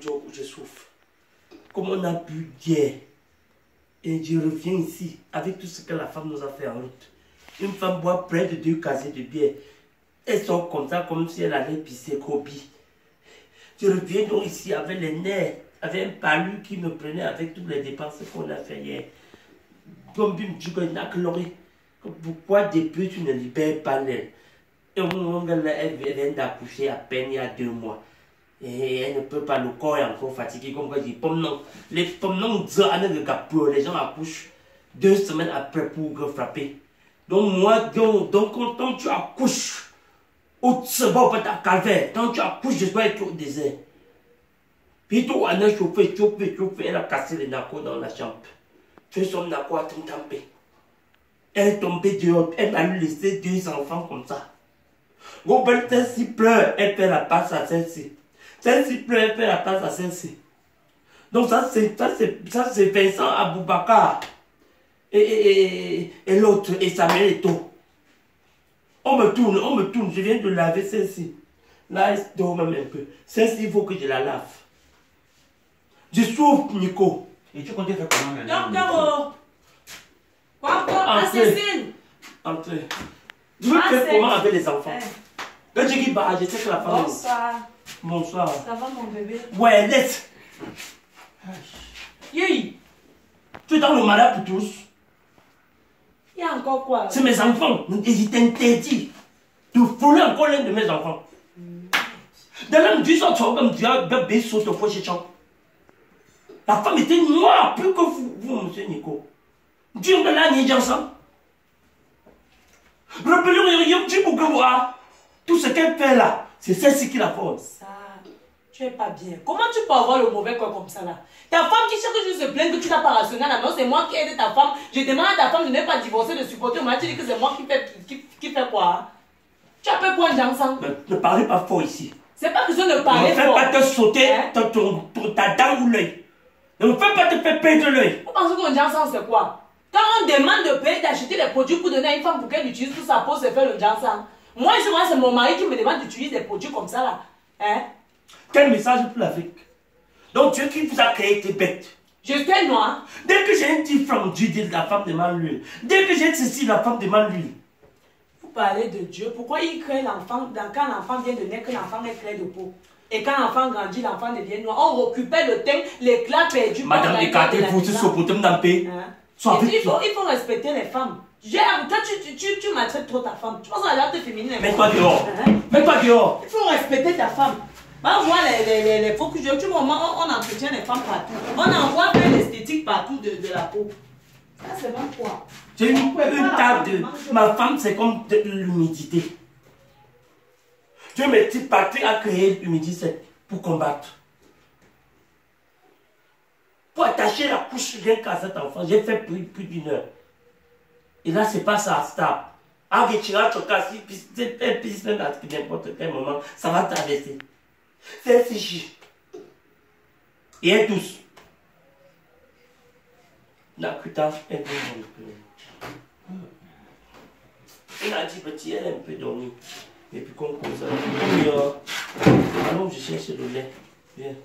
job où je souffre. Comme on a bu hier. Et je reviens ici avec tout ce que la femme nous a fait en route. Une femme boit près de 2 casiers de bière. Elle sort comme ça, comme si elle allait pisser Kobe. Je reviens donc ici avec les nerfs, avec un palu qui me prenait avec toutes les dépenses qu'on a fait hier. Donc, il me dit pourquoi depuis tu ne libères pas l'aile? Et elle vient d'accoucher à peine il y a 2 mois. Et elle ne peut pas, le corps est encore fatigué. Comme quand je dis, les gens accouchent 2 semaines après pour frapper. Donc, moi, quand tu accouches, c'est bon, ta calvaire. Quand tu accouches, je dois être au désert. Puis, tout on a chauffé, elle a cassé les nacos dans la chambre. Tu es son naco à Tintampé. Elle est tombée dehors, elle m'a laissé 2 enfants comme ça. Robert, celle-ci pleure, elle fait la passe à celle-ci. Celle-ci pleure, elle fait la passe à celle-ci. Donc ça c'est Vincent Aboubakar. Et l'autre, et Samuel Eto'o. On me tourne, je viens de laver celle-ci. Là, elle dort même un peu. Celle-ci, il faut que je la lave. Je souffre, Nico. Et tu comptes faire comment maintenant? Docteur, Cécile. Entrez. Je veux faire comment avec les enfants? Quand je dis bah, je sais que la femme. Bonsoir. Bonsoir. Ça va mon bébé? Ouais, laisse. Yui. Tu es dans le malade pour tous. Il y a encore quoi? C'est mes enfants. Et je t'interdis de fouler encore l'un de mes enfants. Dans la nuit, ça tu comme dire bébé saute au prochain champ. La femme était noire plus que vous, monsieur Nico. Dieu me l'a nié ensemble. Rappelez-vous, tu peux voir. Tout ce qu'elle fait là, c'est celle-ci qui la force. Ça, tu es pas bien. Comment tu peux avoir le mauvais corps comme ça là? Ta femme qui chaque jour se plaint que tu n'as pas rationné à la maison, c'est moi qui aide ta femme. Je demande à ta femme de ne pas divorcer, de supporter. On m'a dit que c'est moi qui fait quoi? Tu as peur pour un ensemble? Ne parlez pas fort ici. C'est pas question de parler fort. Ne fais pas te sauter ta dent ou l'œil. Ne me fais pas te faire perdre l'œil. Vous pensez qu'on dit ensemble c'est quoi? Quand on demande de payer, d'acheter des produits pour donner à une femme pour qu'elle utilise pour sa peau, c'est faire le ensemble. Moi, c'est mon mari qui me demande d'utiliser des produits comme ça là. Hein? Quel message pour l'Afrique? Donc Dieu qui vous a créé était bête. Je suis noire. Dès que j'ai un petit femme, Dieu dit la femme demande l'huile. Dès que j'ai ceci, la femme demande l'huile. Vous parlez de Dieu. Pourquoi il crée l'enfant? Quand l'enfant vient de naître, l'enfant est clair de peau. Et quand l'enfant grandit, l'enfant devient noir. On récupère le teint, l'éclat perdu. Madame, écartez-vous, c'est ce pour me il faut respecter les femmes. Toi, tu maltraites trop ta femme. Tu penses à l'art féminine. Mets-toi dehors. Mets-toi dehors. Il faut respecter ta femme. Va voir les faux que tu vois, on entretient les femmes partout. On envoie faire l'esthétique partout de la peau. Ça, c'est même quoi? J'ai une table de... Ma femme, c'est comme de l'humidité. Dieu me dit, Patrick a créé l'humidité pour combattre. Pour attacher la couche rien qu'à cet enfant, j'ai fait plus d'1 heure. Et là, c'est pas ça, stable. Ah, tu vas te casser, puis n'importe quel moment, ça va traverser. C'est fichu. Et elle tousse. La cutage est bien un peu. Elle a dit, petit, elle est un peu dormie. Et puis, comme ça, allons, je cherche le lait. Viens.